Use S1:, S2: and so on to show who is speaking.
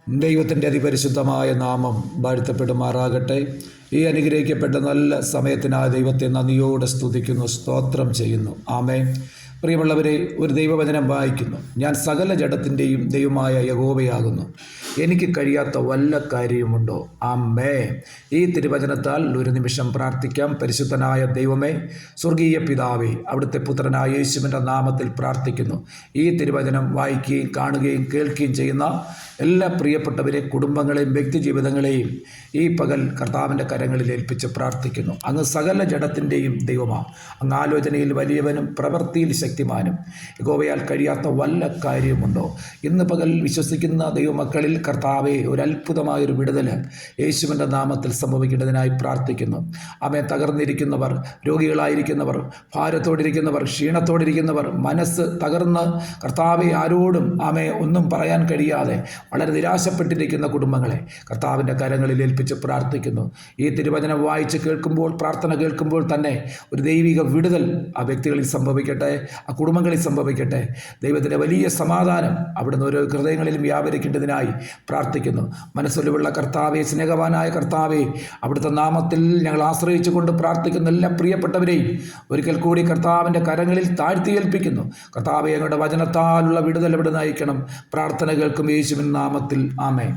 S1: ദൈവത്തിൻ്റെ അതിപരിശുദ്ധമായ നാമം വാഴ്ത്തപ്പെടുമാറാകട്ടെ. ഈ അനുഗ്രഹിക്കപ്പെട്ട നല്ല സമയത്തിനായി ദൈവത്തെ നന്ദിയോടെ സ്തുതിക്കുന്നു, സ്തോത്രം ചെയ്യുന്നു. ആമേൻ. പ്രിയമുള്ളവരെ, ഒരു ദൈവവചനം വായിക്കുന്നു. ഞാൻ സകല ജഡത്തിൻ്റെയും ദൈവമായ യഹോവയാകുന്നു, എനിക്ക് കഴിയാത്ത വല്ല കാര്യവുമുണ്ടോ? ആമേൻ. ഈ തിരുവചനത്താൽ ഒരു നിമിഷം പ്രാർത്ഥിക്കാം. പരിശുദ്ധനായ ദൈവമേ, സ്വർഗീയ പിതാവേ, അവിടുത്തെ പുത്രനായ യേശുവിൻ്റെ നാമത്തിൽ പ്രാർത്ഥിക്കുന്നു. ഈ തിരുവചനം വായിക്കുകയും കാണുകയും കേൾക്കുകയും ചെയ്യുന്ന എല്ലാ പ്രിയപ്പെട്ടവരെ, കുടുംബങ്ങളെയും വ്യക്തിജീവിതങ്ങളെയും ഈ പകൽ കർത്താവിൻ്റെ കരങ്ങളിൽ ഏൽപ്പിച്ച് പ്രാർത്ഥിക്കുന്നു. അങ്ങ് സകല ജഡത്തിൻ്റെയും ദൈവമാണ്. അങ്ങ് ആലോചനയിൽ വലിയവനും പ്രവൃത്തിയിൽ ശക്തിമാനും. യഹോവയാൽ കഴിയാത്ത വല്ല കാര്യമുണ്ടോ? ഇന്ന് പകൽ വിശ്വസിക്കുന്ന ദൈവമക്കളിൽ കർത്താവെ, ഒരു അത്ഭുതമായൊരു വിടുതൽ യേശുവിൻ്റെ നാമത്തിൽ സംഭവിക്കേണ്ടതിനായി പ്രാർത്ഥിക്കുന്നു. ആമേ. തകർന്നിരിക്കുന്നവർ, രോഗികളായിരിക്കുന്നവർ, ഭാരത്തോടിരിക്കുന്നവർ, ക്ഷീണത്തോടിരിക്കുന്നവർ, മനസ്സ് തകർന്ന് കർത്താവെ ആരോടും ഒന്നും പറയാൻ കഴിയാതെ വളരെ നിരാശപ്പെട്ടിരിക്കുന്ന കുടുംബങ്ങളെ കർത്താവിൻ്റെ കരങ്ങളിൽ ഏൽപ്പിച്ച് പ്രാർത്ഥിക്കുന്നു. ഈ തിരുവചനം വായിച്ച് കേൾക്കുമ്പോൾ, പ്രാർത്ഥന കേൾക്കുമ്പോൾ തന്നെ ഒരു ദൈവിക വിടുതൽ ആ വ്യക്തികളിൽ സംഭവിക്കട്ടെ, ആ കുടുംബങ്ങളിൽ സംഭവിക്കട്ടെ. ദൈവത്തിൻ്റെ വലിയ സമാധാനം അവിടുന്ന് ഓരോ ഹൃദയങ്ങളിലും വ്യാപരിക്കേണ്ടതിനായി പ്രാർത്ഥിക്കുന്നു. മനസ്സൊലിവുള്ള കർത്താവെ, സ്നേഹവാനായ കർത്താവെ, അവിടുത്തെ നാമത്തിൽ ഞങ്ങൾ ആശ്രയിച്ചുകൊണ്ട് പ്രാർത്ഥിക്കുന്ന എല്ലാ പ്രിയപ്പെട്ടവരെയും ഒരിക്കൽ കൂടി കർത്താവിൻ്റെ കരങ്ങളിൽ താഴ്ത്തിയേൽപ്പിക്കുന്നു. കർത്താവെ, ഞങ്ങളുടെ വചനത്താലുള്ള വിടുതൽ അവിടെ നയിക്കണം. പ്രാർത്ഥന കേൾക്കും യേശുവിൻ നാമത്തിൽ. ആമേൻ.